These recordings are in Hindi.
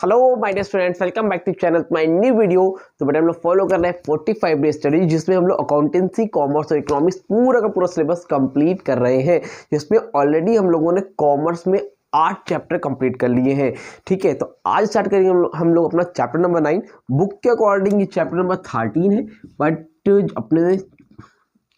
Hello my dear students, welcome back to channel my new video. तो बेटा हम लोग फॉलो कर रहे हैं 45 डे स्टडी, जिसमें हम लोग अकाउंटेंसी, कॉमर्स और इकोनॉमिक्स पूरा का पूरा सिलेबस कंप्लीट कर रहे हैं। जिसमें ऑलरेडी हम लोगों ने कॉमर्स में 8 चैप्टर कंप्लीट कर लिए हैं। ठीक है, तो आज स्टार्ट करेंगे हम लोग अपना चैप्टर नंबर 9। बुक के अकॉर्डिंग ये चैप्टर नंबर 13 है, बट अपने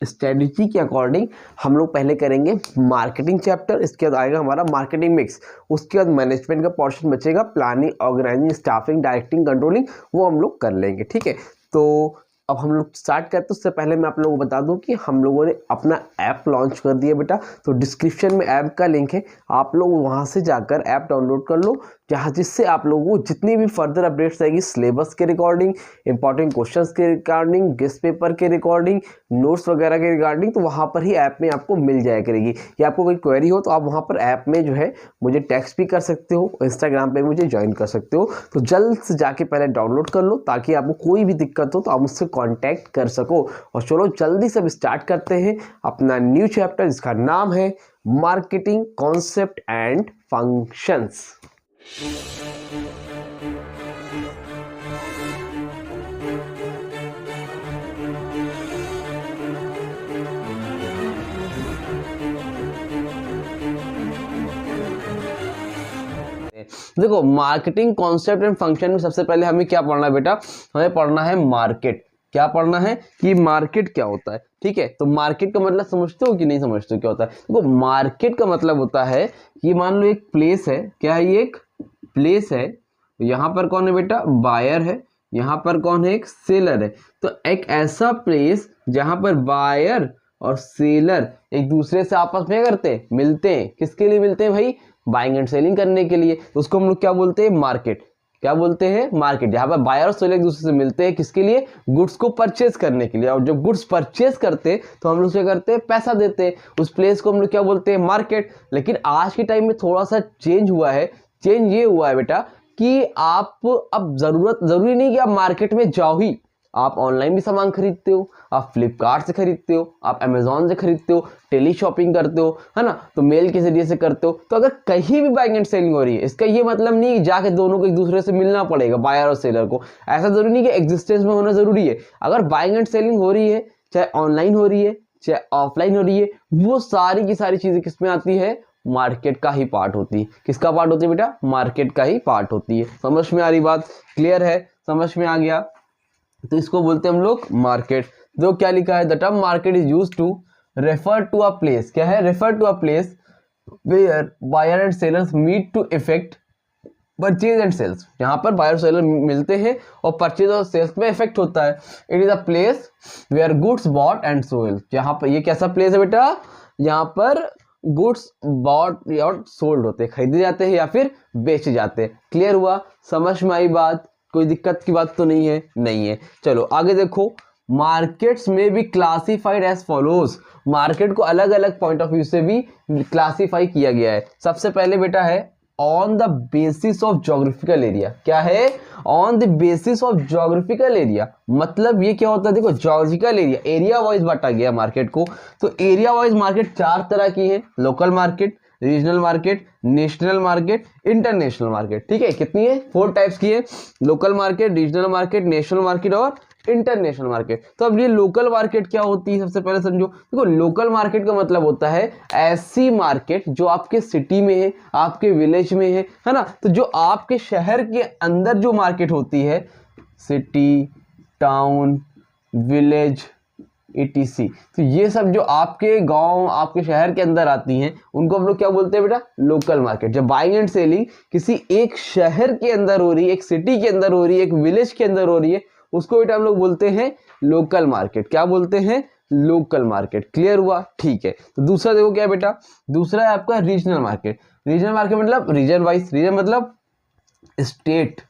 स्ट्रेटजी के अकॉर्डिंग हम लोग पहले करेंगे मार्केटिंग चैप्टर, इसके बाद आएगा हमारा मार्केटिंग मिक्स, उसके बाद मैनेजमेंट का पोर्शन बचेगा, planning, organizing, staffing, directing, controlling, वो हम लोग कर लेंगे। ठीक है, तो अब हम लोग स्टार्ट करते हैं। उससे पहले मैं आप लोगों को बता दूं कि हम लोगों ने अपना ऐप लॉन्च कर दिया बेटा। तो डिस्क्रिप्शन में ऐप का लिंक है, आप लोग वहां से जाकर ऐप डाउनलोड कर लो, जहाँ जिससे आप लोगों को जितनी भी फर्दर अपडेट्स आएगी सिलेबस के रिकॉर्डिंग, इंपॉर्टेंट क्वेश्चंस के रिकॉर्डिंग, गेस्ट पेपर के रिकॉर्डिंग, नोट्स वगैरह के रिगार्डिंग, तो वहाँ पर ही ऐप में आपको मिल जाया करेगी। या आपको कोई क्वेरी हो तो आप वहाँ पर ऐप में जो है मुझे टेक्स्ट भी कर सकते हो, इंस्टाग्राम पे मुझे ज्वाइन कर सकते हो। तो जल्द से जाके पहले डाउनलोड कर लो, ताकि आपको कोई भी दिक्कत हो तो आप मुझसे कॉन्टैक्ट कर सको। और चलो जल्दी से स्टार्ट करते हैं अपना न्यू चैप्टर, जिसका नाम है मार्केटिंग कॉन्सेप्ट एंड फंक्शंस। देखो, मार्केटिंग कॉन्सेप्ट एंड फंक्शन में सबसे पहले हमें क्या पढ़ना है बेटा? हमें पढ़ना है मार्केट। क्या पढ़ना है कि मार्केट क्या होता है। ठीक है, तो मार्केट का मतलब समझते हो कि नहीं समझते हो क्या होता है? देखो, मार्केट का मतलब होता है कि मान लो एक प्लेस है। क्या है? ये एक प्लेस है। यहाँ पर कौन है बेटा? बायर है। यहाँ पर कौन है? एक सेलर है। तो एक ऐसा प्लेस जहां पर बायर और सेलर एक दूसरे से आपस में करते हैं, मिलते हैं। किसके लिए मिलते हैं भाई? बाइंग एंड सेलिंग करने के लिए। तो उसको हम लोग क्या बोलते हैं? मार्केट। क्या बोलते हैं? मार्केट। जहां पर बायर और सेलर एक दूसरे से मिलते हैं, किसके लिए? गुड्स को परचेज करने के लिए। और जब गुड्स परचेज करते हैं तो हम लोग क्या करते हैं? पैसा देते हैं। उस प्लेस को हम लोग क्या बोलते हैं? मार्केट। लेकिन आज के टाइम में थोड़ा सा चेंज हुआ है। चेंज ये हुआ है बेटा कि आप अब जरूरी नहीं कि आप मार्केट में जाओ ही। आप ऑनलाइन भी सामान खरीदते हो, आप फ्लिपकार्ट से खरीदते हो, आप अमेजोन से खरीदते हो, टेली शॉपिंग करते हो, है ना? तो मेल के जरिए से करते हो। तो अगर कहीं भी बाइंग एंड सेलिंग हो रही है, इसका ये मतलब नहीं कि जाके दोनों को एक दूसरे से मिलना पड़ेगा, बायर और सेलर को। ऐसा जरूरी नहीं कि एग्जिस्टेंस में होना जरूरी है। अगर बाइंग एंड सेलिंग हो रही है, चाहे ऑनलाइन हो रही है, चाहे ऑफलाइन हो रही है, वो सारी की सारी चीजें किसमें आती है? मार्केट का ही पार्ट होती है। किसका पार्ट होती है बेटा? मार्केट का ही पार्ट होती है। समझ में आ रही बात? क्लियर है? समझ में आ गया? तो इसको बोलते हैं हम लोग मार्केट। जो क्या लिखा है? The term market is used to refer to a place. क्या है? Refer to a place where buyer and sellers meet to effect purchase and sales. यहाँ पर बायर और सेलर मिलते हैं और परचेज और सेल्स में इफेक्ट होता है। It is a place where goods bought and sold. यहाँ पर ये कैसा प्लेस है बेटा? यहाँ पर गुड्स बॉट और सोल्ड होते हैं, खरीदे जाते हैं या फिर बेचे जाते हैं। क्लियर हुआ? समझ में आई बात? कोई दिक्कत की बात तो नहीं है? नहीं है। चलो आगे देखो। मार्केट्स में भी क्लासिफाइड एज फॉलोज। मार्केट को अलग अलग पॉइंट ऑफ व्यू से भी क्लासिफाई किया गया है। सबसे पहले बेटा है on the basis of geographical area. क्या है? On the basis of geographical area. मतलब ये क्या होता है? देखो, ज्योग्राफिकल एरिया, एरिया वाइज बांटा गया मार्केट को। तो एरिया वाइज मार्केट 4 तरह की है। Local market, regional market, national market, international market. ठीक है, कितनी है? 4 टाइप्स की है। Local market, regional market, national market और इंटरनेशनल मार्केट। तो अब ये लोकल मार्केट क्या होती है? सबसे पहले समझो। देखो, लोकल मार्केट का मतलब होता है ऐसी मार्केट जो आपके सिटी में है, आपके विलेज में है ना? तो जो आपके शहर के अंदर जो मार्केट होती है, सिटी, टाउन, विलेज, etc, तो ये सब जो आपके गांव, आपके शहर के अंदर आती हैं, उनको हम लोग क्या बोलते हैं बेटा? Local market. जब बाइंग एंड सेलिंग किसी एक शहर के अंदर हो रही है, एक सिटी के अंदर हो रही है, एक विलेज के अंदर हो रही है, उसको बेटा हम लोग बोलते हैं लोकल मार्केट। क्या बोलते हैं? Local market. क्लियर हुआ? ठीक है। तो दूसरा देखो क्या है बेटा? दूसरा है आपका रीजनल मार्केट। रीजनल मार्केट मतलब रीजन वाइज। रीजन मतलब स्टेट।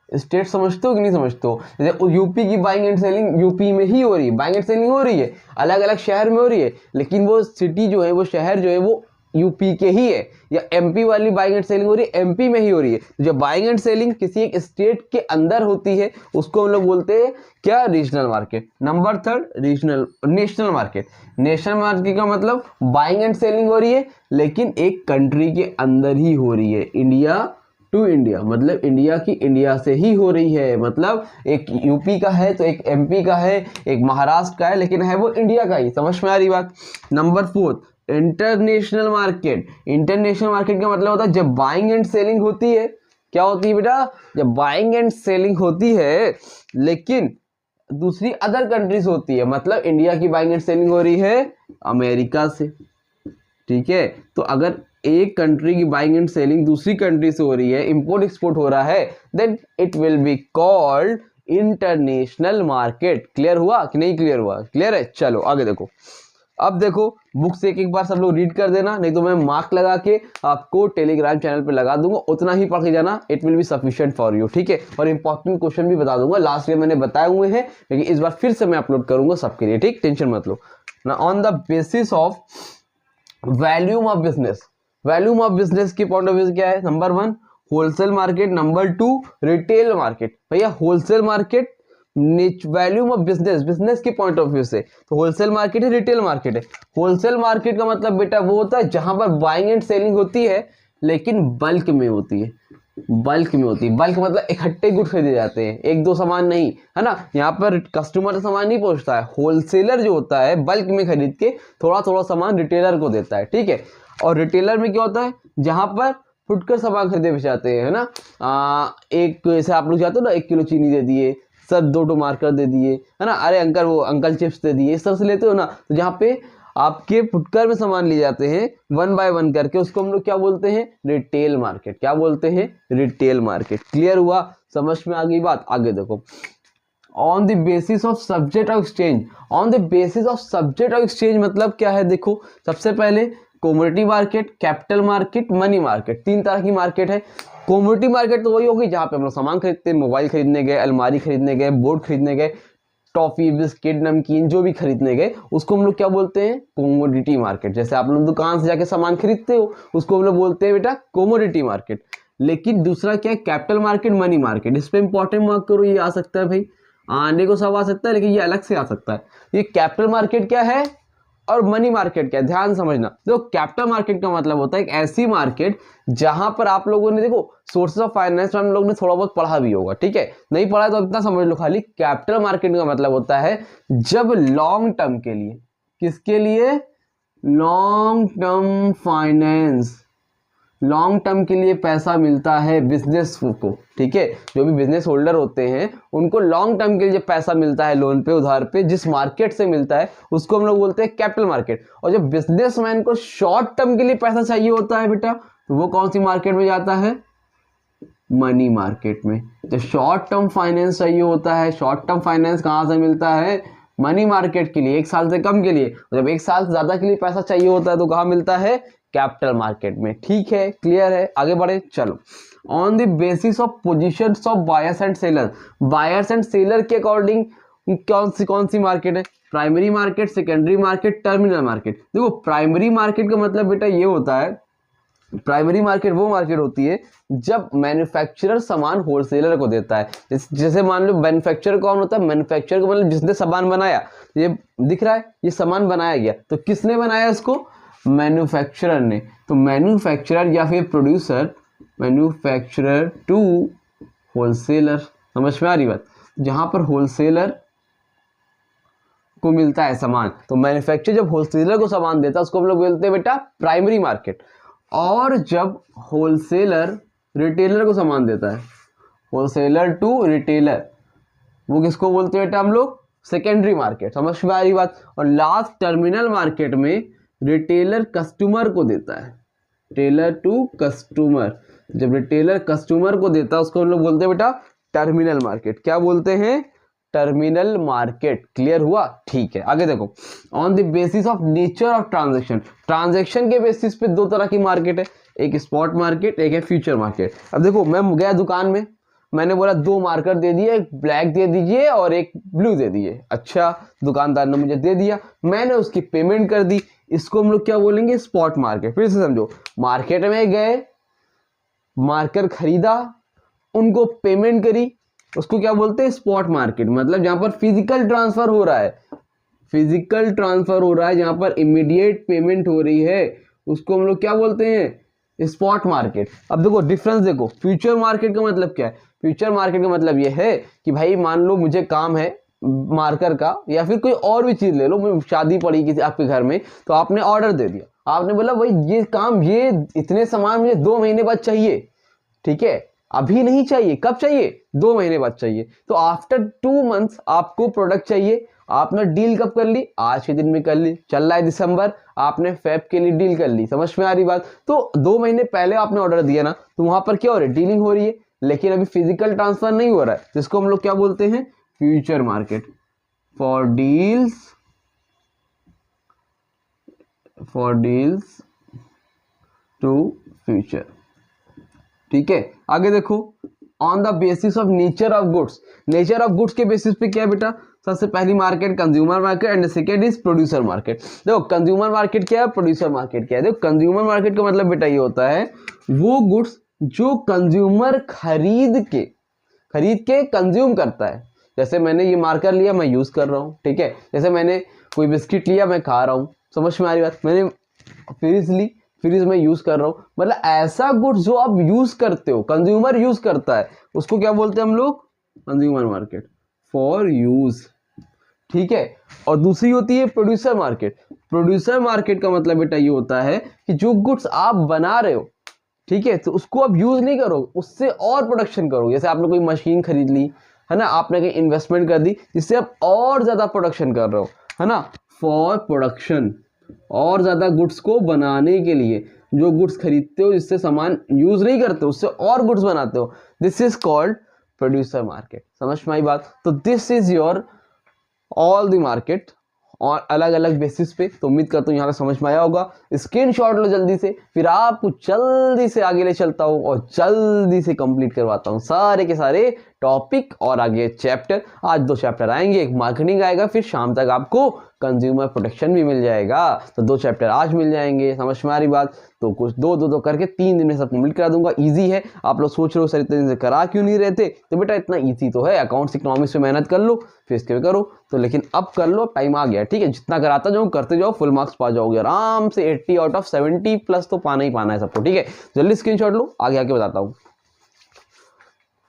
स्टेट समझते हो कि नहीं समझते हो? जैसे यूपी की बाइंग एंड सेलिंग यूपी में ही हो रही है, बाइंग एंड सेलिंग हो रही है, अलग अलग शहर में हो रही है, लेकिन वो सिटी जो है, वो शहर जो है, वो यूपी के ही है। या एमपी वाली बाइंग एंड सेलिंग हो रही है, एमपी में ही हो रही है। जब बाइंग एंड सेलिंग किसी एक स्टेट के अंदर होती है, उसको हम लोग बोलते हैं क्या? Regional market. Number 3 regional national market. National market का मतलब बाइंग एंड सेलिंग हो रही है, लेकिन एक कंट्री के अंदर ही हो रही है। इंडिया टू इंडिया, मतलब इंडिया की इंडिया से ही हो रही है, मतलब एक यूपी का है तो एक एमपी का है, एक महाराष्ट्र का है, लेकिन है वो इंडिया का ही। समझ में आ रही बात। Number 4 international market. International market का मतलब होता है जब बाइंग एंड सेलिंग होती है, क्या होती है बेटा, जब बाइंग एंड सेलिंग होती है लेकिन दूसरी अदर कंट्रीज होती है, मतलब इंडिया की बाइंग एंड सेलिंग हो रही है अमेरिका से, ठीक है। तो अगर एक कंट्री की बाइंग एंड सेलिंग दूसरी कंट्री से हो रही है, इंपोर्ट एक्सपोर्ट हो रहा है, then it will be called international market. Clear हुआ कि नहीं क्लियर हुआ? क्लियर है। चलो आगे देखो। अब देखो बुक से एक बार सब लोग रीड कर देना, नहीं तो मैं मार्क लगा के आपको टेलीग्राम चैनल पे लगा दूंगा, उतना ही पढ़ के जाना, it will be sufficient for you, ठीक है। और इंपॉर्टेंट क्वेश्चन भी बता दूंगा, लास्ट में मैंने बताए हुए हैं, लेकिन इस बार फिर से मैं अपलोड करूंगा सबके लिए, ठीक, टेंशन मत लो ना। On the basis of volume of business, volume of business की पॉइंट ऑफ व्यू क्या है? Number 1 wholesale market, number 2 retail market. भैया wholesale market volume of business, business की पॉइंट ऑफ व्यू से तो होलसेल मार्केट है, रिटेल मार्केट है। होलसेल मार्केट का मतलब बेटा वो होता है जहां पर बाइंग एंड सेलिंग होती है लेकिन बल्क में होती है, बल्क में होती है। बल्क मतलब इकट्ठे गुड खरीदे जाते हैं, एक दो सामान नहीं, है ना। यहाँ पर कस्टमर सामान नहीं पहुंचता है, होलसेलर जो होता है बल्क में खरीद के थोड़ा थोड़ा सामान रिटेलर को देता है, ठीक है। और रिटेलर में क्या होता है, जहां पर फुटकर सामान खरीदे बेचे जाते हैं, है ना। एक ऐसे आप लोग जाते हो ना, 1 किलो चीनी दे दिए सर, 2 मार्कर दे दिए, है ना, अरे अंकल वो अंकल चिप्स दे दिए, इस तरह से लेते हो ना। तो जहाँ पे आपके फुटकर में सामान लिए जाते हैं 1 बाय 1 करके, उसको हम लोग क्या बोलते हैं? Retail market. क्या बोलते हैं? Retail market. क्लियर हुआ? समझ में आ गई बात? आगे देखो। On the basis of subject of exchange, on the basis of subject of exchange मतलब क्या है? देखो सबसे पहले commodity market, capital market, money market, 3 तरह की मार्केट है। कमोडिटी मार्केट तो वही होगी जहाँ पे हम लोग सामान खरीदते हैं, मोबाइल खरीदने गए, अलमारी खरीदने गए, बोर्ड खरीदने गए, टॉफी बिस्किट नमकीन जो भी खरीदने गए, उसको हम लोग क्या बोलते हैं? Commodity market. जैसे आप लोग दुकान से जाके सामान खरीदते हो, उसको हम लोग बोलते हैं बेटा कमोडिटी मार्केट। लेकिन दूसरा क्या है? Capital market, money market. इस पे इंपॉर्टेंट मार्क करो, ये आ सकता है भाई, आने को सब आ सकता है लेकिन ये अलग से आ सकता है। ये कैपिटल मार्केट क्या है और मनी मार्केट क्या है, ध्यान समझना। देखो कैपिटल मार्केट का मतलब होता है एक ऐसी मार्केट जहां पर आप लोगों ने, देखो सोर्सेस ऑफ फाइनेंस हम लोग ने थोड़ा बहुत पढ़ा भी होगा, ठीक है, नहीं पढ़ा तो इतना समझ लो खाली। कैपिटल मार्केट का मतलब होता है जब लॉन्ग टर्म के लिए, किसके लिए? Long term finance, long term के लिए पैसा मिलता है बिजनेस को, ठीक है। जो भी बिजनेस होल्डर होते हैं उनको लॉन्ग टर्म के लिए पैसा मिलता है लोन पे, उधार पे, जिस मार्केट से मिलता है उसको हम लोग बोलते हैं कैपिटल मार्केट। और जब बिजनेसमैन को शॉर्ट टर्म के लिए पैसा चाहिए होता है बेटा, तो वो कौन सी मार्केट में जाता है? मनी मार्केट में। तो शॉर्ट टर्म फाइनेंस चाहिए होता है, शॉर्ट टर्म फाइनेंस कहाँ से मिलता है? मनी मार्केट के लिए, 1 साल से कम के लिए। जब 1 साल से ज्यादा के लिए पैसा चाहिए होता है तो कहाँ मिलता है? कैपिटल मार्केट में। ठीक है, क्लियर है? आगे बढ़े, चलो। On the basis of positions of buyers and seller, buyers and seller के अकॉर्डिंग कौन सी मार्केट है? Primary market, secondary market, terminal market. देखो प्राइमरी मार्केट का मतलब बेटा ये होता है, प्राइमरी मार्केट वो मार्केट होती है जब मैन्युफैक्चरर सामान होलसेलर को देता है। जैसे मान लो मैन्युफैक्चरर कौन होता है? मैन्युफैक्चरर को मतलब जिसने सामान बनाया, ये दिख रहा है, ये सामान बनाया गया, तो किसने बनाया इसको? मैन्युफैक्चरर ने। तो मैन्युफैक्चरर या फिर प्रोड्यूसर, मैन्युफैक्चरर टू होलसेलर। समझ में आ रही बात? जहां पर होलसेलर को मिलता है सामान, तो मैन्युफैक्चरर जब होलसेलर को सामान देता है उसको हम लोग बोलते हैं बेटा प्राइमरी मार्केट। और जब होलसेलर रिटेलर को सामान देता है, होलसेलर टू रिटेलर, वो किसको बोलते हैं बेटा हम लोग? Secondary market. समझ में आ रही बात? और लास्ट टर्मिनल मार्केट में रिटेलर कस्टमर को देता है, रिटेलर टू कस्टमर। जब रिटेलर कस्टमर को देता है उसको हम लोग बोलते हैं बेटा टर्मिनल मार्केट। क्या बोलते हैं? Terminal market. क्लियर हुआ? ठीक है, आगे देखो। On the basis of nature of transaction, transaction के बेसिस पे 2 तरह की मार्केट है, एक स्पॉट मार्केट, एक है फ्यूचर मार्केट। अब देखो मैं गया दुकान में, मैंने बोला 2 मार्कर दे दिए, एक ब्लैक दे दीजिए और एक ब्लू दे दीजिए। अच्छा, दुकानदार ने मुझे दे दिया, मैंने उसकी पेमेंट कर दी, इसको हम लोग क्या बोलेंगे? Spot market. फिर से समझो, मार्केट में गए, मार्कर खरीदा, उनको पेमेंट करी, उसको क्या बोलते हैं? Spot market. मतलब जहां पर फिजिकल ट्रांसफर हो रहा है, फिजिकल ट्रांसफर हो रहा है, जहां पर इमीडिएट पेमेंट हो रही है, उसको हम लोग क्या बोलते हैं? Spot market. अब देखो डिफरेंस देखो, फ्यूचर मार्केट का मतलब क्या है? फ्यूचर मार्केट का मतलब ये है कि भाई मान लो मुझे काम है मार्कर का, या फिर कोई और भी चीज ले लो, शादी पड़ी किसी आपके घर में, तो आपने ऑर्डर दे दिया, आपने बोला भाई ये काम, ये इतने सामान मुझे 2 महीने बाद चाहिए, ठीक है, अभी नहीं चाहिए, कब चाहिए? 2 महीने बाद चाहिए। तो आफ्टर 2 मंथ्स आपको प्रोडक्ट चाहिए। आपने डील कब कर ली? आज के दिन में कर ली। चल रहा है दिसंबर, आपने फेब के लिए डील कर ली। समझ में आ रही बात? तो 2 महीने पहले आपने ऑर्डर दिया ना, तो वहां पर क्या हो रहा है? डीलिंग हो रही है, लेकिन अभी फिजिकल ट्रांसफर नहीं हो रहा है, जिसको हम लोग क्या बोलते हैं? Future market. For deals to future. ठीक है, आगे देखो, on the basis of nature of goods. Nature of goods के बेसिस पे क्या है बेटा? सबसे पहली market consumer market and second is producer market. देखो कंज्यूमर मार्केट क्या है, प्रोड्यूसर मार्केट क्या है? देखो कंज्यूमर मार्केट का मतलब बेटा ये होता है वो गुड्स जो कंज्यूमर खरीद के कंज्यूम करता है। जैसे मैंने ये मार्कर लिया, मैं यूज कर रहा हूँ, ठीक है। जैसे मैंने कोई बिस्किट लिया, मैं खा रहा हूँ। समझ में आ रही बात? मैंने फ्रिज ली, फ्रिज में यूज कर रहा हूँ, मतलब ऐसा गुड्स जो आप यूज करते हो, कंज्यूमर यूज करता है, उसको क्या बोलते हैं हम लोग? Consumer market, for use. ठीक है। और दूसरी होती है प्रोड्यूसर मार्केट। प्रोड्यूसर मार्केट का मतलब बेटा ये होता है कि जो गुड्स आप बना रहे हो, ठीक है, तो उसको आप यूज नहीं करो, उससे और प्रोडक्शन करो। जैसे आपने कोई मशीन खरीद ली, है ना, आपने कहीं इन्वेस्टमेंट कर दी जिससे आप और ज्यादा प्रोडक्शन कर रहे हो, है ना, फॉर प्रोडक्शन। और ज्यादा गुड्स को बनाने के लिए जो गुड्स खरीदते हो, जिससे सामान यूज नहीं करते, उससे और गुड्स बनाते हो, this is called producer market. समझ में आई बात? तो this is your all the market और अलग अलग बेसिस पे। तो उम्मीद करता हूँ यहाँ पे समझ में आया होगा। स्क्रीनशॉट लो जल्दी से, फिर आपको जल्दी से आगे ले चलता हूँ और जल्दी से कंप्लीट करवाता हूँ सारे के सारे टॉपिक और आगे चैप्टर। आज 2 चैप्टर आएंगे, एक मार्केटिंग आएगा, फिर शाम तक आपको कंज्यूमर प्रोटेक्शन भी मिल जाएगा। तो 2 चैप्टर आज मिल जाएंगे। समझ में आ रही बात? तो कुछ दो करके 3 दिन में सब कंप्लीट करा दूंगा। इजी है। आप लोग सोच रहे हो सर इतने दिन से करा क्यों नहीं रहते? तो बेटा इतना इजी तो है, अकाउंट्स इकोनॉमिक्स में मेहनत कर लो, फिर इसके करो। तो लेकिन अब कर लो, टाइम आ गया, ठीक है। जितना कराता जाओ करते जाओ, फुल मार्क्स पा जाओगे आराम से। 80 आउट ऑफ 70 प्लस तो पाना ही पाना है सबको, ठीक है। जल्दी स्क्रीनशॉट लो, आगे आके बताता हूँ।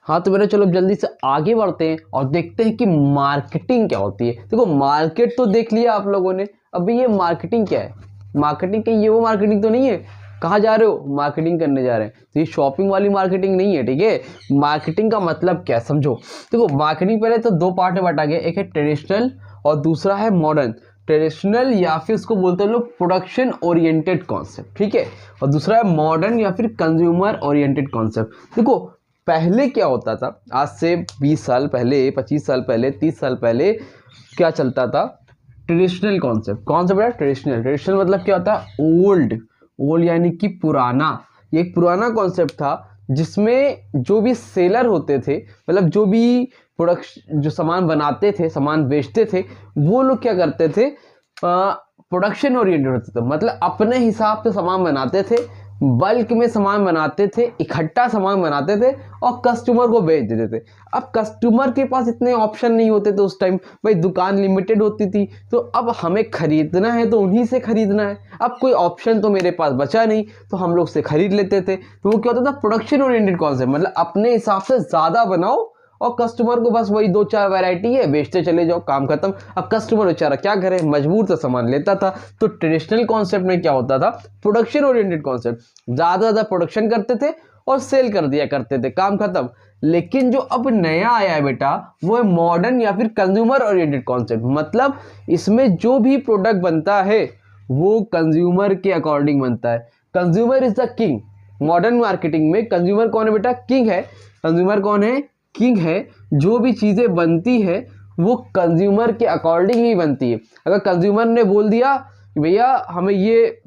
हाँ तो बेटा चलो जल्दी से आगे बढ़ते हैं और देखते हैं कि मार्केटिंग क्या होती है। देखो मार्केट तो देख लिया आप लोगों ने, अभी ये मार्केटिंग क्या है? मार्केटिंग क्या, ये वो मार्केटिंग तो नहीं है। कहाँ जा रहे हो? मार्केटिंग करने जा रहे हैं। तो ये शॉपिंग वाली मार्केटिंग नहीं है, ठीक है। मार्केटिंग का मतलब क्या है समझो। देखो मार्केटिंग पहले तो 2 पार्ट में बांटा गया, एक है ट्रेडिशनल और दूसरा है मॉडर्न। ट्रेडिशनल या फिर उसको बोलते हैं लोग प्रोडक्शन ओरिएंटेड कॉन्सेप्ट, ठीक है। और दूसरा है मॉडर्न या फिर कंज्यूमर ओरिएंटेड कॉन्सेप्ट। देखो पहले क्या होता था, आज से 20 साल पहले, 25 साल पहले, 30 साल पहले क्या चलता था? Traditional concept. कौन सा बेटा? ट्रेडिशनल मतलब क्या होता है? ओल्ड यानी कि पुराना। ये एक पुराना कॉन्सेप्ट था जिसमें जो भी सेलर होते थे, मतलब जो भी प्रोडक्शन, जो सामान बनाते थे, सामान बेचते थे, वो लोग क्या करते थे? प्रोडक्शन ओरिएंटेड होते थे। मतलब अपने हिसाब से सामान बनाते थे, बल्क में सामान बनाते थे, इकट्ठा सामान बनाते थे और कस्टमर को बेच देते थे। अब कस्टमर के पास इतने ऑप्शन नहीं होते थे उस टाइम, भाई दुकान लिमिटेड होती थी। तो अब हमें खरीदना है तो उन्हीं से खरीदना है, अब कोई ऑप्शन तो मेरे पास बचा नहीं, तो हम लोग से खरीद लेते थे। तो वो क्या होता था? Production oriented concept. मतलब अपने हिसाब से ज्यादा बनाओ और कस्टमर को बस वही 2-4 वैरायटी है, बेचते चले जाओ, काम खत्म। अब कस्टमर बेचारा क्या करे, मजबूर तो सामान लेता था। तो ट्रेडिशनल कॉन्सेप्ट में क्या होता था? प्रोडक्शन ओरिएंटेड कॉन्सेप्ट, ज्यादा प्रोडक्शन करते थे और सेल कर दिया करते थे, काम खत्म। लेकिन जो अब नया आया है बेटा, वो है मॉडर्न या फिर कंज्यूमर ओरिएंटेड कॉन्सेप्ट। मतलब इसमें जो भी प्रोडक्ट बनता है वो कंज्यूमर के अकॉर्डिंग बनता है। Consumer is the king. Modern marketing में कंज्यूमर कौन है बेटा? किंग है। कंज्यूमर कौन है? किंग है। जो भी चीजें बनती है वो कंज्यूमर के अकॉर्डिंग ही बनती है। अगर कंज्यूमर ने बोल दिया कि भैया हमें ये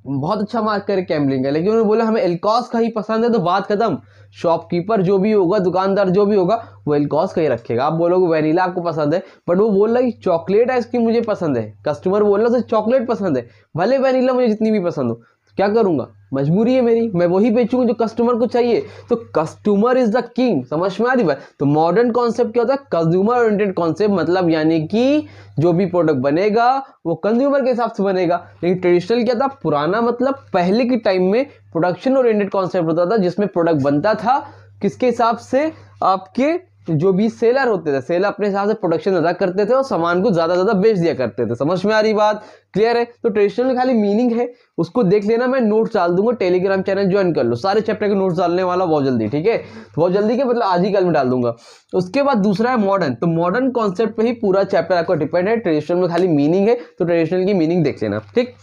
बहुत अच्छा मार्कर कैमलिंग है, लेकिन उन्होंने बोला हमें एल्कॉस का ही पसंद है, तो बात खत्म। शॉपकीपर जो भी होगा, दुकानदार जो भी होगा, वो एल्कॉस का ही रखेगा। आप बोलोगे वैनिला आपको पसंद है, बट वो बोल रहा है कि चॉकलेट आइसक्रीम मुझे पसंद है। कस्टमर बोल रहा है चॉकलेट पसंद है, भले वैनिला मुझे जितनी भी पसंद हो। तो क्या करूंगा? मजबूरी है मेरी, मैं वही बेचूंगा जो कस्टमर को चाहिए। तो कस्टमर इज द किंग, समझ में आ रही बात। तो मॉडर्न कॉन्सेप्ट क्या होता है, कंज्यूमर ओरिएंटेड कॉन्सेप्ट, मतलब यानी कि जो भी प्रोडक्ट बनेगा वो कंज्यूमर के हिसाब से बनेगा। लेकिन ट्रेडिशनल क्या था, पुराना मतलब पहले के टाइम में प्रोडक्शन ओरिएंटेड कॉन्सेप्ट होता था, जिसमें प्रोडक्ट बनता था किसके हिसाब से, आपके जो भी सेलर होते थे, सेलर अपने हिसाब से प्रोडक्शन ज्यादा करते थे और सामान को ज्यादा बेच दिया करते थे। समझ में आ रही बात, क्लियर है। तो ट्रेडिशनल में खाली मीनिंग है, उसको देख लेना, मैं नोट्स डाल दूंगा, टेलीग्राम चैनल ज्वाइन कर लो, सारे चैप्टर के नोट्स डालने वाला बहुत जल्दी, ठीक है। तो बहुत जल्दी के मतलब आज ही कल में डाल दूंगा। उसके बाद दूसरा है मॉडर्न, तो मॉडर्न कॉन्सेप्ट पे ही पूरा चैप्टर आपको डिपेंड है, ट्रेडिशनल में खाली मीनिंग है, तो ट्रेडिशनल की मीनिंग देख लेना, ठीक।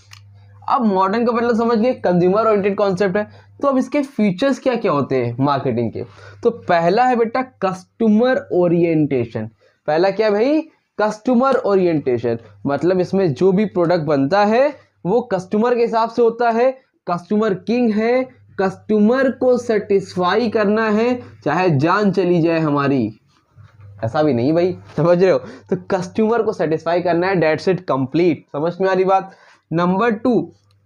अब मॉडर्न का मतलब समझ गए, कंज्यूमर ओरिएंटेड कॉन्सेप्ट है। तो अब इसके फीचर्स क्या क्या होते हैं मार्केटिंग के, तो पहला है बेटा कस्टमर ओरिएंटेशन। पहला क्या है भाई, कस्टमर ओरिएंटेशन, मतलब इसमें जो भी प्रोडक्ट बनता है वो कस्टमर के हिसाब से होता है, कस्टमर किंग है, कस्टमर को सेटिस्फाई करना है चाहे जान चली जाए हमारी, ऐसा भी नहीं भाई, समझ रहे हो। तो कस्टमर को सेटिस्फाई करना है, दैट्स इट, कंप्लीट। समझ में आ रही बात। Number 2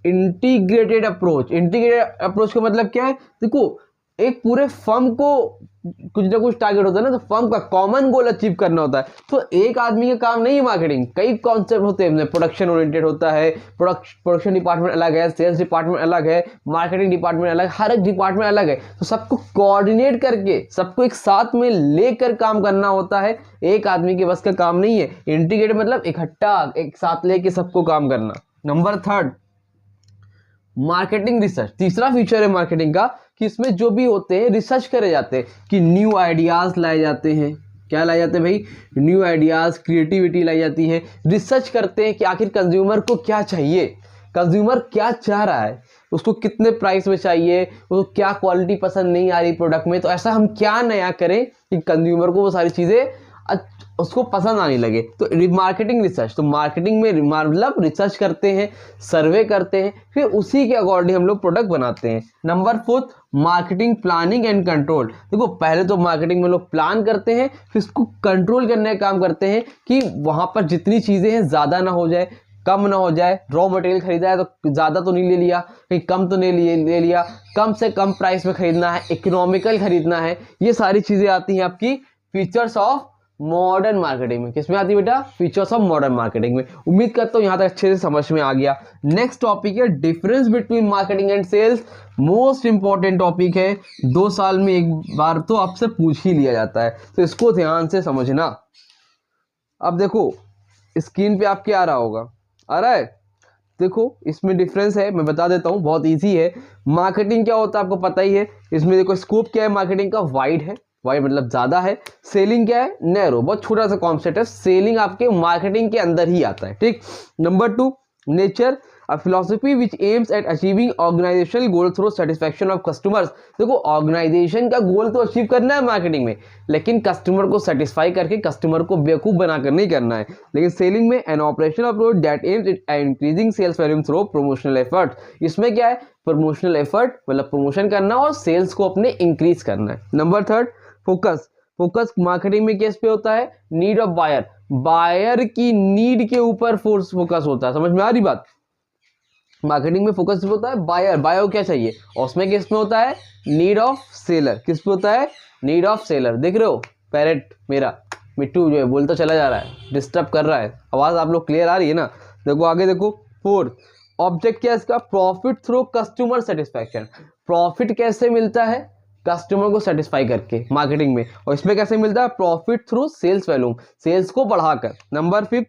integrated approach. Integrated approach का मतलब क्या है, देखो एक पूरे फर्म को कुछ ना कुछ टारगेट होता है ना, तो फर्म का कॉमन गोल अचीव करना होता है। तो एक आदमी का काम नहीं है मार्केटिंग, कई कॉन्सेप्ट होते हैं, प्रोडक्शन ओरिएंटेड होता है, प्रोडक्शन डिपार्टमेंट अलग है, सेल्स डिपार्टमेंट अलग है, मार्केटिंग डिपार्टमेंट अलग, हर एक डिपार्टमेंट अलग है। तो सबको कोऑर्डिनेट करके, सबको एक साथ में लेकर काम करना होता है, एक आदमी के बस का काम नहीं है। इंटीग्रेटेड मतलब इकट्ठा एक साथ लेके सबको काम करना। Number 3 marketing research. तीसरा फीचर है मार्केटिंग का कि इसमें जो भी होते हैं रिसर्च करे जाते हैं, कि न्यू आइडियाज लाए जाते हैं। क्या लाए जाते हैं भाई, न्यू आइडियाज, क्रिएटिविटी लाई जाती है। रिसर्च करते हैं कि आखिर कंज्यूमर को क्या चाहिए, कंज्यूमर क्या चाह रहा है, उसको कितने प्राइस में चाहिए, उसको क्या क्वालिटी पसंद नहीं आ रही प्रोडक्ट में, तो ऐसा हम क्या नया करें कि कंज्यूमर को वो सारी चीज़ें उसको पसंद आने लगे। तो मार्केटिंग रिसर्च, तो मार्केटिंग में मतलब रिसर्च करते हैं, सर्वे करते हैं, फिर उसी के अकॉर्डिंग हम लोग प्रोडक्ट बनाते हैं। Number 4 marketing planning and control. देखो पहले तो मार्केटिंग में लोग प्लान करते हैं, फिर उसको कंट्रोल करने का काम करते हैं कि वहां पर जितनी चीजें हैं ज्यादा ना हो जाए, कम ना हो जाए। रॉ मटेरियल खरीदा है तो ज्यादा तो नहीं ले लिया, कहीं कम तो नहीं ले लिया, कम से कम प्राइस में खरीदना है, इकोनॉमिकल खरीदना है। ये सारी चीजें आती हैं आपकी फीचर्स ऑफ मॉडर्न मार्केटिंग में। किसमें आती है बेटा, फीचर्स ऑफ मॉडर्न मार्केटिंग में। उम्मीद करता हूं यहां तक अच्छे से समझ में आ गया। नेक्स्ट टॉपिक है difference between marketing and sales. Most important topic है, 2 साल में एक बार तो आपसे पूछ ही लिया जाता है, तो इसको ध्यान से समझना। अब देखो स्क्रीन पे आपके आ रहा होगा, आ रहा है, देखो इसमें डिफरेंस है, मैं बता देता हूं, बहुत इजी है। मार्केटिंग क्या होता है आपको पता ही है, इसमें देखो स्कोप क्या है मार्केटिंग का, वाइड है, वाइड मतलब ज्यादा है। सेलिंग क्या है, नैरो, बहुत छोटा सा कॉन्सेप्ट है, सेलिंग आपके मार्केटिंग के अंदर ही आता है, ठीक। Number 2 nature, a philosophy which aims at achieving organizational goal through satisfaction of customers. देखो ऑर्गेनाइजेशन का गोल तो अचीव करना है मार्केटिंग में, लेकिन कस्टमर को सेटिस्फाई करके कस्टमर को बेवकूफ बनाकर नहीं करना है। लेकिन सेलिंग में an operational approach that aims at increasing sales volume through promotional effort. इसमें क्या है, प्रमोशनल एफर्ट मतलब प्रमोशन करना और सेल्स को अपने इंक्रीज करना है। नंबर 3 फोकस, फोकस मार्केटिंग में किस पे होता है, नीड ऑफ बायर, बायर की नीड के ऊपर फोकस होता है। समझ में आ रही बात, मार्केटिंग में फोकस होता है बायर, बायर को क्या चाहिए, और उसमें किस में होता है, नीड ऑफ सेलर, किस पे होता है, नीड ऑफ सेलर। देख रहे हो पैरेट मेरा मिट्टू जो है बोलता चला जा रहा है, डिस्टर्ब कर रहा है, आवाज आप लोग क्लियर आ रही है ना। देखो आगे देखो 4 ऑब्जेक्ट क्या है इसका, profit through customer satisfaction. Profit कैसे मिलता है, कस्टमर को सेटिस्फाई करके मार्केटिंग में, और इसमें कैसे मिलता है, profit through sales volume, sales को बढ़ाकर। नंबर 5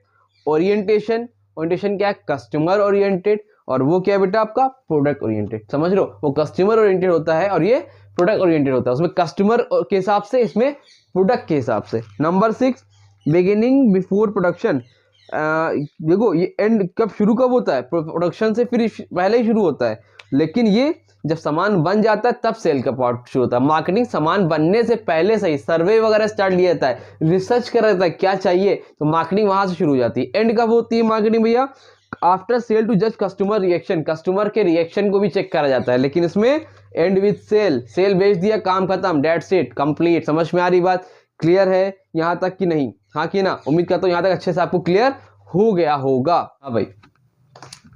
ओरिएंटेशन, ओरिएंटेशन क्या है, कस्टमर ओरिएंटेड, और वो क्या है बेटा आपका प्रोडक्ट ओरिएंटेड। समझ लो, वो कस्टमर ओरिएंटेड होता है और ये प्रोडक्ट ओरिएंटेड होता है, उसमें कस्टमर के हिसाब से, इसमें प्रोडक्ट के हिसाब से। Number 6 beginning before production. देखो ये एंड कब शुरू कब होता है, प्रोडक्शन से फिर पहले ही शुरू होता है, लेकिन ये जब सामान बन जाता है तब सेल का पार्ट शुरू होता है। मार्केटिंग सामान बनने से पहले से ही सर्वे वगैरह स्टार्ट लिया जाता है, रिसर्च कर रहता है क्या चाहिए, तो मार्केटिंग वहां से शुरू हो जाती है। एंड कब होती है मार्केटिंग भैया, आफ्टर सेल टू जज कस्टमर रिएक्शन, कस्टमर के रिएक्शन को भी चेक करा जाता है, लेकिन इसमें एंड विद सेल, सेल बेच दिया काम खत्म, दैट्स इट कंप्लीट। समझ में आ रही बात, क्लियर है यहाँ तक कि नहीं, हाँ कि ना, उम्मीद करता हूँ यहाँ तक अच्छे से आपको क्लियर हो गया होगा। हाँ भाई,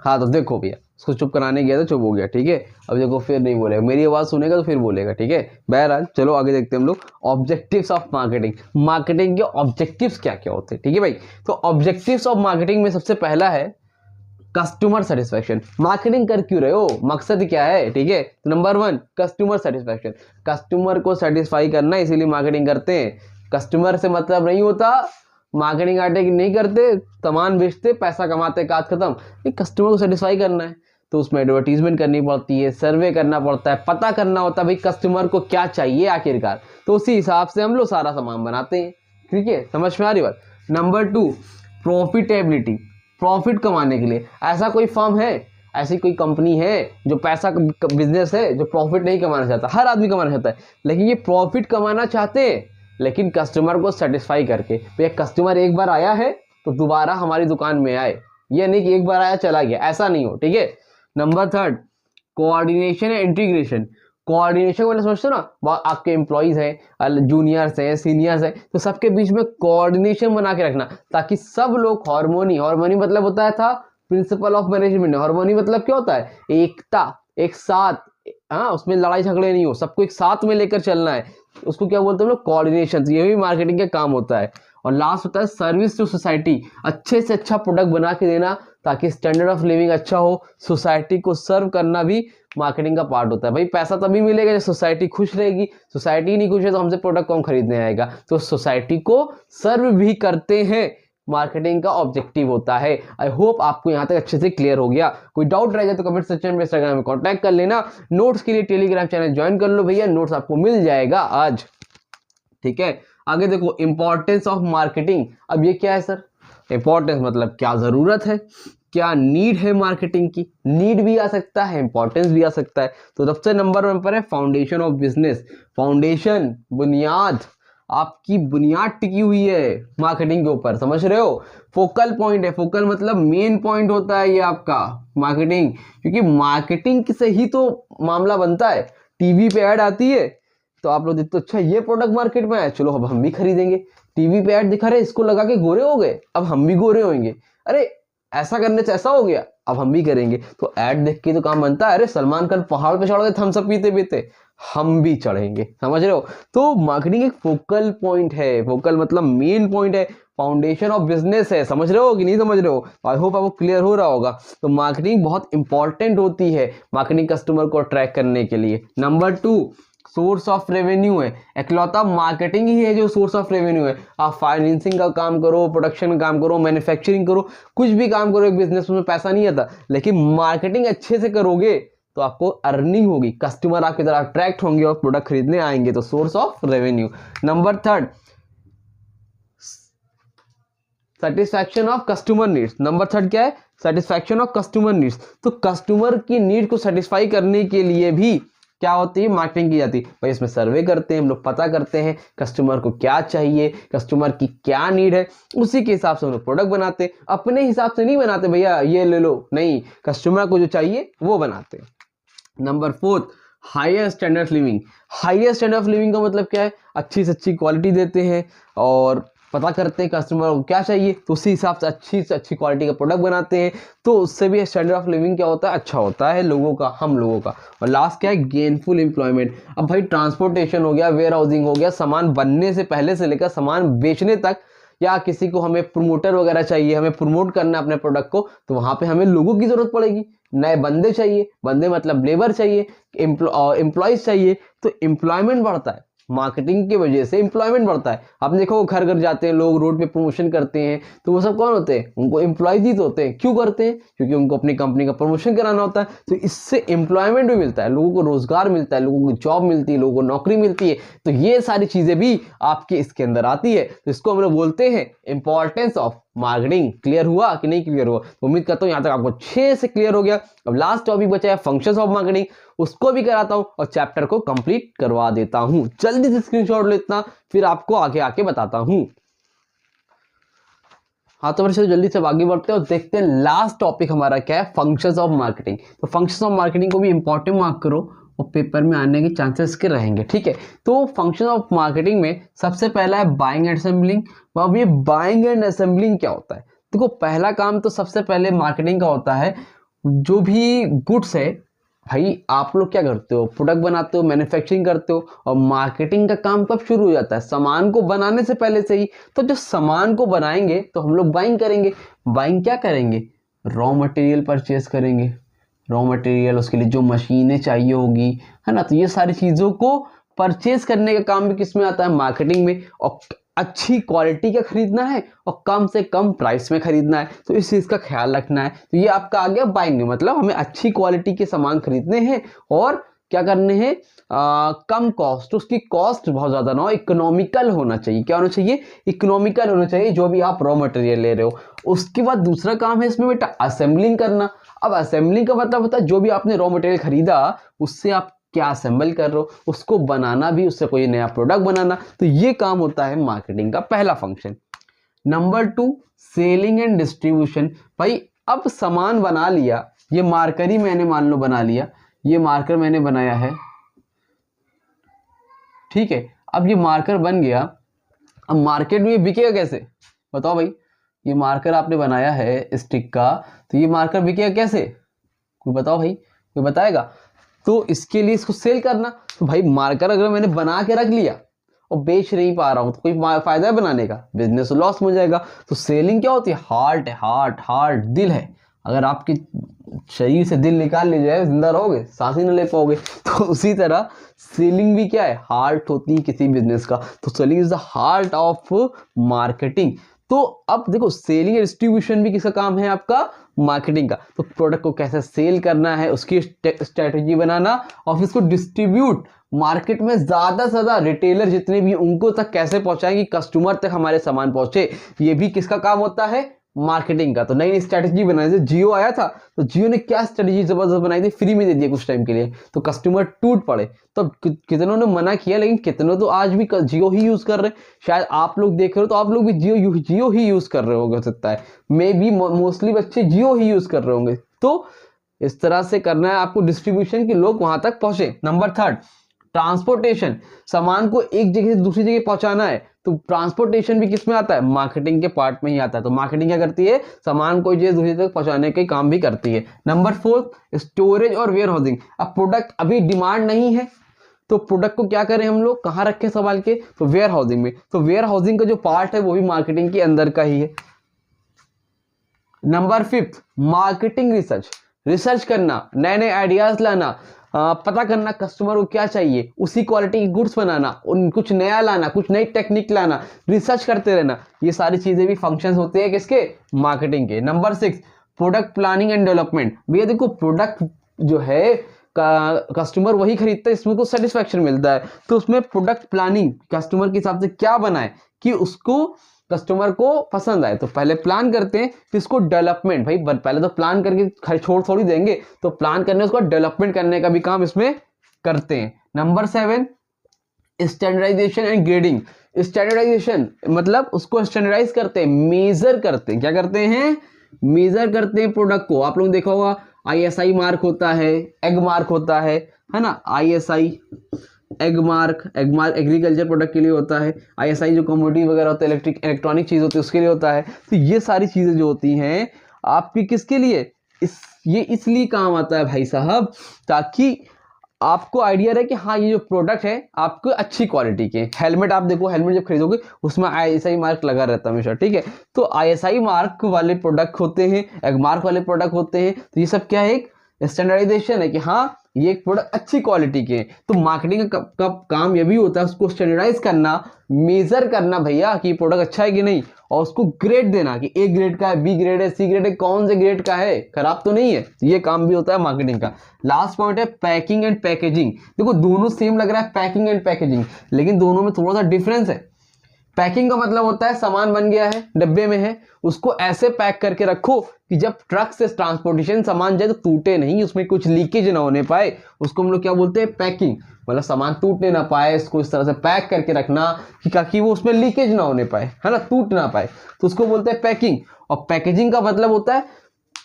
हाँ तो देखो भैया उसको चुप कराने गया तो चुप हो गया, ठीक है। अब देखो फिर नहीं बोलेगा, मेरी आवाज़ सुनेगा तो फिर बोलेगा, ठीक है। बहरहाल चलो आगे देखते हैं हम लोग ऑब्जेक्टिव्स ऑफ मार्केटिंग। मार्केटिंग के ऑब्जेक्टिव्स क्या क्या होते हैं, ठीक है भाई। तो ऑब्जेक्टिव्स ऑफ मार्केटिंग में सबसे पहला है कस्टमर सेटिस्फैक्शन। मार्केटिंग कर क्यों रहे हो, मकसद क्या है, ठीक है। तो नंबर 1 कस्टमर सेटिस्फैक्शन, कस्टमर को सेटिस्फाई करना, इसीलिए मार्केटिंग करते हैं। कस्टमर से मतलब नहीं होता मार्केटिंग आटे की नहीं करते, सामान बेचते पैसा कमाते, काज खत्म। ये कस्टमर को सेटिस्फाई करना है, तो उसमें एडवर्टीजमेंट करनी पड़ती है, सर्वे करना पड़ता है, पता करना होता है भाई कस्टमर को क्या चाहिए आखिरकार, तो उसी हिसाब से हम लोग सारा सामान बनाते हैं, ठीक है। समझ में आ रही बात। नंबर 2 प्रॉफिटेबिलिटी, प्रॉफिट कमाने के लिए। ऐसा कोई फर्म है, ऐसी कोई कंपनी है जो पैसा बिजनेस है जो प्रॉफिट नहीं कमाना चाहता, हर आदमी कमाना चाहता है, लेकिन ये प्रॉफिट कमाना चाहते हैं लेकिन कस्टमर को सेटिस्फाई करके। भैया कस्टमर एक बार आया है तो दोबारा हमारी दुकान में आए, ये नहीं कि एक बार आया चला गया, ऐसा नहीं हो, ठीक है। Number 3 coordination and integration. Coordination वाले समझते हो ना, आपके एम्प्लॉइज हैं, जूनियर्स हैं, सीनियर्स हैं, तो सबके बीच में कोऑर्डिनेशन बना के रखना ताकि सब लोग हार्मोनी मतलब होता है था प्रिंसिपल ऑफ मैनेजमेंट। हार्मोनी मतलब क्या होता है, एकता, एक साथ, हाँ उसमें लड़ाई झगड़े नहीं हो, सबको एक साथ में लेकर चलना है, उसको क्या बोलते हैं हम लोग, कोऑर्डिनेशन। ये भी मार्केटिंग का काम होता है। और लास्ट होता है सर्विस टू सोसाइटी, अच्छे से अच्छा प्रोडक्ट बना के देना ताकि स्टैंडर्ड ऑफ लिविंग अच्छा हो, सोसाइटी को सर्व करना भी मार्केटिंग का पार्ट होता है। भाई पैसा तभी मिलेगा जब सोसाइटी खुश रहेगी, सोसाइटी नहीं खुश है तो हमसे प्रोडक्ट कौन खरीदने आएगा, तो सोसाइटी को सर्व भी करते हैं, मार्केटिंग का ऑब्जेक्टिव होता है। आई होप आपको यहाँ तक अच्छे से क्लियर हो गया। कोई डाउट रह जाए तो कमेंट सेक्शन में, इंस्टाग्राम में कांटेक्ट कर लेना। नोट्स के लिए टेलीग्राम चैनल ज्वाइन कर लो भैया, नोट्स आपको मिल जाएगा आज, ठीक है। आगे देखो इंपॉर्टेंस ऑफ मार्केटिंग। अब ये क्या है सर, इंपॉर्टेंस मतलब क्या जरूरत है, क्या नीड है मार्केटिंग की, नीड भी आ सकता है, इंपॉर्टेंस भी आ सकता है। तो सबसे नंबर 1 पर है फाउंडेशन ऑफ बिजनेस। फाउंडेशन बुनियाद, आपकी बुनियाद टिकी हुई है मार्केटिंग के ऊपर, समझ रहे हो। फोकल पॉइंट है, फोकल मतलब मेन पॉइंट होता है ये आपका मार्केटिंग, क्योंकि मार्केटिंग से ही तो मामला बनता है। टीवी पे ऐड आती है तो आप लोग देखते हो अच्छा ये प्रोडक्ट मार्केट में आया, चलो अब हम भी खरीदेंगे। टीवी पे ऐड दिखा रहे इसको लगा के गोरे हो गए, अब हम भी गोरे होंगे, अरे ऐसा करने से ऐसा हो गया, अब हम भी करेंगे। तो ऐड देख के तो काम बनता है, अरे सलमान खान पहाड़ पे चढ़ गए थम्स अप पीते पीते, हम भी चढ़ेंगे, समझ रहे हो। तो मार्केटिंग एक फोकल पॉइंट है, फोकल मतलब मेन पॉइंट है, फाउंडेशन ऑफ बिजनेस है, समझ रहे हो कि नहीं समझ रहे हो। आई होप आपको क्लियर हो रहा होगा। तो मार्केटिंग बहुत इंपॉर्टेंट होती है, मार्केटिंग कस्टमर को अट्रैक्ट करने के लिए। नंबर 2 सोर्स ऑफ रेवेन्यू है, इकलौता मार्केटिंग ही है जो सोर्स ऑफ रेवेन्यू है। आप फाइनेंसिंग का काम करो, प्रोडक्शन का काम करो, मैन्युफैक्चरिंग करो, कुछ भी काम करो एक बिजनेस में पैसा नहीं आता, लेकिन मार्केटिंग अच्छे से करोगे तो आपको अर्निंग होगी, कस्टमर आपकी तरह अट्रैक्ट होंगे और प्रोडक्ट खरीदने आएंगे, तो source of revenue. Number 3 satisfaction of customer needs. Number 3 क्या है, सेटिस्फैक्शन ऑफ कस्टमर नीड्स। तो कस्टमर की नीड को सेटिस्फाई करने के लिए भी क्या होती है, मार्केटिंग की जाती है। भाई इसमें सर्वे करते हैं हम लोग, पता करते हैं कस्टमर को क्या चाहिए, कस्टमर की क्या नीड है, उसी के हिसाब से हम लोग प्रोडक्ट बनाते हैं। अपने हिसाब से नहीं बनाते भैया ये ले लो, नहीं, कस्टमर को जो चाहिए वो बनाते हैं। Number 4 higher standard living. Higher standard of living का मतलब क्या है, अच्छी से अच्छी क्वालिटी देते हैं और पता करते हैं कस्टमर को क्या चाहिए, तो उसी हिसाब से अच्छी क्वालिटी का प्रोडक्ट बनाते हैं, तो उससे भी स्टैंडर्ड ऑफ लिविंग क्या होता है, अच्छा होता है लोगों का, हम लोगों का। और लास्ट क्या है, गेनफुल एम्प्लॉयमेंट। अब भाई ट्रांसपोर्टेशन हो गया, वेयर हाउसिंग हो गया, सामान बनने से पहले से लेकर सामान बेचने तक, या किसी को हमें प्रमोटर वगैरह चाहिए, हमें प्रमोट करना अपने प्रोडक्ट को, तो वहां पे हमें लोगों की जरूरत पड़ेगी, नए बंदे चाहिए, बंदे मतलब लेबर चाहिए, एम्प्लॉयज चाहिए, तो एम्प्लॉयमेंट बढ़ता है, मार्केटिंग की वजह से एम्प्लॉयमेंट बढ़ता है। आप देखो घर घर जाते हैं लोग, रोड पे प्रमोशन करते हैं, तो वो सब कौन होते हैं, उनको एम्प्लॉयज ही तो होते हैं। क्यों करते हैं, क्योंकि उनको अपनी कंपनी का प्रमोशन कराना होता है, तो इससे एम्प्लॉयमेंट भी मिलता है, लोगों को रोजगार मिलता है, लोगों को जॉब मिलती है, लोगों को नौकरी मिलती है, तो ये सारी चीजें भी आपके इसके अंदर आती है। तो इसको हम लोग बोलते हैं इंपॉर्टेंस ऑफ मार्केटिंग। क्लियर हुआ कि नहीं क्लियर हुआ, तो उम्मीद करता हूं यहां तक आपको अच्छे से क्लियर हो गया। अब लास्ट टॉपिक बचा है फंक्शंस ऑफ मार्केटिंग, उसको भी कराता हूं और चैप्टर को कंप्लीट करवा देता हूं। जल्दी से स्क्रीनशॉट लेता, फिर आपको आगे आके बताता हूं। हाँ तो मेरे जल्दी से आगे बढ़ते हैं और देखते हैं लास्ट टॉपिक हमारा क्या है, फंक्शंस ऑफ मार्केटिंग। तो फंक्शंस ऑफ मार्केटिंग को भी इंपॉर्टेंट मार्क करो और पेपर में आने के चांसेस के रहेंगे, ठीक है। तो फंक्शन ऑफ मार्केटिंग में सबसे पहला है बाइंग एंड असेंबलिंग। अब ये बाइंग एंड असेंबलिंग क्या होता है, देखो पहला काम तो सबसे पहले मार्केटिंग का होता है जो भी गुड्स है भाई, आप लोग क्या करते हो, प्रोडक्ट बनाते हो, मैन्युफैक्चरिंग करते हो, और मार्केटिंग का काम कब शुरू हो जाता है, सामान को बनाने से पहले से ही। तो जो सामान को बनाएंगे तो हम लोग बाइंग करेंगे। बाइंग क्या करेंगे, रॉ मटेरियल परचेज करेंगे, रॉ मटेरियल, उसके लिए जो मशीनें चाहिए होगी, है ना। तो ये सारी चीज़ों को परचेज करने का काम भी किस में आता है, मार्केटिंग में। और अच्छी क्वालिटी का खरीदना है और कम से कम प्राइस में खरीदना है, तो इस चीज़ का ख्याल रखना है। तो ये आपका आ गया बाइंग में, मतलब हमें अच्छी क्वालिटी के सामान खरीदने हैं और क्या करने हैं, कम कॉस्ट, तो उसकी कॉस्ट बहुत ज़्यादा ना हो, इकोनॉमिकल होना चाहिए। क्या होना चाहिए, इकोनॉमिकल होना चाहिए जो भी आप रॉ मटेरियल ले रहे हो। उसके बाद दूसरा काम है इसमें बेटा असेंबलिंग करना। अब असेंबलिंग का मतलब होता है जो भी आपने रॉ मटेरियल खरीदा उससे आप क्या असेंबल कर रहे हो, उसको बनाना भी, उससे कोई नया प्रोडक्ट बनाना। तो ये काम होता है मार्केटिंग का पहला function. Number 2, selling and distribution. भाई अब सामान बना लिया, ये मार्कर ही मैंने मान लो बना लिया, ये मार्कर मैंने बनाया है, ठीक है। अब ये मार्कर बन गया, अब मार्केट में बिकेगा कैसे, बताओ भाई। ये मार्कर आपने बनाया है स्टिक का, तो ये मार्कर बिकेगा कैसे, कोई बताओ भाई, कोई बताएगा। तो इसके लिए इसको सेल करना। तो भाई मार्कर अगर मैंने बना के रख लिया और बेच नहीं पा रहा हूं तो कोई फायदा है बनाने का, बिजनेस लॉस हो जाएगा। तो सेलिंग क्या होती है, हार्ट है, हार्ट दिल है। अगर आपके शरीर से दिल निकाल ली जाए जिंदा रहोगे, सांस ही नहीं ले पाओगे। तो उसी तरह सेलिंग भी क्या है, हार्ट होती है किसी बिजनेस का। तो selling is the heart of marketing. तो अब देखो सेलिंग डिस्ट्रीब्यूशन भी किसका काम है, आपका मार्केटिंग का। तो प्रोडक्ट को कैसे सेल करना है उसकी स्ट्रेटेजी बनाना, और फिर इसको डिस्ट्रीब्यूट मार्केट में ज्यादा से ज्यादा रिटेलर जितने भी उनको तक कैसे पहुंचाएंगे, कस्टमर तक हमारे सामान पहुंचे, ये भी किसका काम होता है, मार्केटिंग का। तो नई स्ट्रेटेजी बनाई, जैसे जियो आया था तो जियो ने क्या स्ट्रेटेजी जबरदस्त बनाई थी, फ्री में दे दिया कुछ टाइम के लिए, तो कस्टमर टूट पड़े। तो कितनों ने मना किया, लेकिन कितनों तो आज भी जियो ही यूज कर रहे हैं। शायद आप लोग देख रहे हो तो आप लोग भी जियो ही यूज कर रहे होंगे, हो सकता है मे बी मोस्टली बच्चे जियो ही यूज कर रहे होंगे। तो इस तरह से करना है आपको डिस्ट्रीब्यूशन के लोग वहां तक पहुंचे। नंबर 3, ट्रांसपोर्टेशन, सामान को एक जगह से दूसरी जगह पहुंचाना है। तो ट्रांसपोर्टेशन भी किसमें आता है, मार्केटिंग के पार्ट में ही आता है। तो मार्केटिंग क्या करती है, सामान को एक जगह दूसरी तक पहुंचाने के काम भी करती है। नंबर 4, स्टोरेज और वेयर हाउसिंग। अब प्रोडक्ट अभी डिमांड नहीं है तो प्रोडक्ट को क्या करें हम लोग, कहाँ रखें संभाल के, तो वेयर हाउसिंग में। तो वेयर हाउसिंग का जो पार्ट है वो भी मार्केटिंग के अंदर का ही है। नंबर 5, मार्केटिंग रिसर्च, रिसर्च करना, नए नए आइडियाज लाना, पता करना कस्टमर को क्या चाहिए, उसी क्वालिटी की गुड्स बनाना, उन कुछ नया लाना, कुछ नई टेक्निक लाना, रिसर्च करते रहना। ये सारी चीजें भी फंक्शंस होते हैं किसके, मार्केटिंग के। Number 6, product planning and development. भैया देखो प्रोडक्ट जो है कस्टमर वही खरीदता है इसमें को सेटिस्फेक्शन मिलता है। तो उसमें प्रोडक्ट प्लानिंग, कस्टमर के हिसाब से क्या बनाए कि उसको कस्टमर को पसंद आए। तो पहले प्लान करते हैं, फिर इसको डेवलपमेंट। भाई पहले तो प्लान करके छोड़ थोड़ी देंगे, तो प्लान करने उसको डेवलपमेंट करने का भी काम इसमें करते हैं। Number 7, standardization and grading. Standardization मतलब उसको स्टैंडर्डाइज करते हैं, मेजर करते हैं। क्या करते हैं, मेजर करते हैं प्रोडक्ट को। आप लोग देखा होगा ISI मार्क होता है, एग मार्क होता है ना। ISI egg mark agriculture product के लिए होता है। ISI जो कमोडिटी वगैरह होता है, इलेक्ट्रॉनिक चीज होती है उसके लिए होता है। तो ये सारी चीजें जो होती हैं आपकी किसके लिए, ये इसलिए काम आता है भाई साहब, ताकि आपको आइडिया रहे कि हाँ ये जो प्रोडक्ट है आपको अच्छी क्वालिटी के। हेलमेट आप देखो, हेलमेट जब खरीदोगे उसमें ISI मार्क लगा रहता है हमेशा, ठीक है। तो ISI मार्क वाले प्रोडक्ट होते हैं, एग मार्क वाले प्रोडक्ट होते हैं। तो ये सब क्या है, एक स्टैंडर्डाइजेशन है कि हाँ ये एक प्रोडक्ट अच्छी क्वालिटी के। तो मार्केटिंग का काम ये भी होता है उसको स्टैंडर्डाइज करना, मेजर करना भैया कि प्रोडक्ट अच्छा है कि नहीं, और उसको ग्रेड देना कि A ग्रेड का है, B ग्रेड है, C ग्रेड है, कौन से ग्रेड का है, खराब तो नहीं है। ये काम भी होता है मार्केटिंग का। लास्ट पॉइंट है पैकिंग एंड पैकेजिंग। देखो दोनों सेम लग रहा है पैकिंग एंड पैकेजिंग, लेकिन दोनों में थोड़ा सा डिफरेंस है। पैकिंग का मतलब होता है सामान बन गया है, डब्बे में है, उसको ऐसे पैक करके रखो कि जब ट्रक से ट्रांसपोर्टेशन सामान जाए तो टूटे नहीं, उसमें कुछ लीकेज ना होने पाए। उसको हम लोग क्या बोलते हैं, पैकिंग। मतलब सामान टूटने ना पाए, इसको इस तरह से पैक करके रखना कि ताकि वो उसमें लीकेज ना होने पाए, है ना, टूट ना पाए, तो उसको बोलते हैं पैकिंग। और पैकेजिंग का मतलब होता है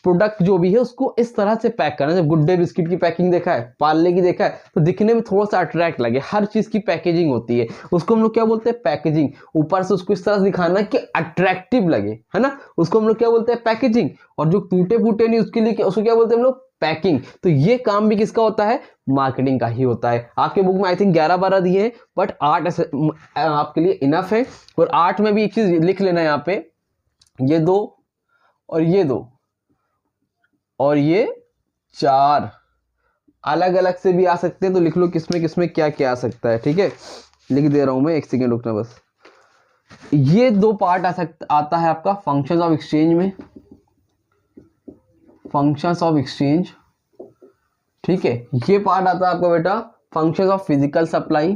प्रोडक्ट जो भी है उसको इस तरह से पैक करना। जब गुड डे बिस्किट की पैकिंग देखा है, पार्ले की देखा है, तो दिखने में थोड़ा सा अट्रैक्ट लगे, हर चीज की पैकेजिंग होती है, उसको हम लोग क्या बोलते हैं, पैकेजिंग। ऊपर से उसको इस तरह से दिखाना कि अट्रैक्टिव लगे, है ना, उसको हम लोग क्या बोलते हैं, पैकेजिंग। और जो टूटे फूटे नहीं उसके लिए उसको क्या बोलते हैं हम लोग, पैकिंग। तो ये काम भी किसका होता है, मार्केटिंग का ही होता है। आपके बुक में आई थिंक 11-12 दिए हैं, बट 8 आपके लिए इनफ है। और 8 में भी एक चीज लिख लेना, यहाँ पे ये 2 और ये 2 और ये 4 अलग अलग से भी आ सकते हैं, तो लिख लो किसमें किसमें क्या क्या आ सकता है। ठीक है, लिख दे रहा हूं मैं, एक सेकेंड रुकना बस। ये 2 पार्ट आता है आपका फंक्शंस ऑफ एक्सचेंज में, फंक्शंस ऑफ एक्सचेंज। ठीक है, ये पार्ट आता है आपका बेटा functions of physical supply,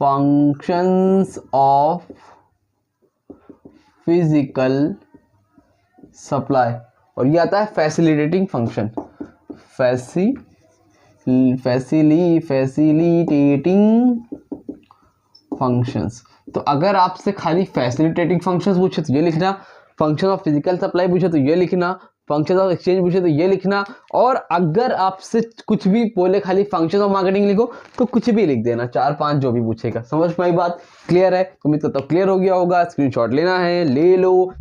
functions of physical supply. और ये आता है फैसिलिटेटिंग फंक्शन, फैसिलिटेटिंग फंक्शंस। तो अगर आपसे खाली फैसिलिटेटिंग फंक्शंस पूछे तो ये लिखना, फंक्शन ऑफ फिजिकल सप्लाई पूछे तो ये लिखना, फंक्शन ऑफ एक्सचेंज पूछे तो ये लिखना। और अगर आपसे कुछ भी बोले खाली फंक्शन ऑफ मार्केटिंग लिखो तो कुछ भी लिख देना, 4-5 जो भी पूछेगा। समझ में आई बात, क्लियर है? उम्मीद करता हूं क्लियर हो गया होगा। स्क्रीनशॉट लेना है ले लो।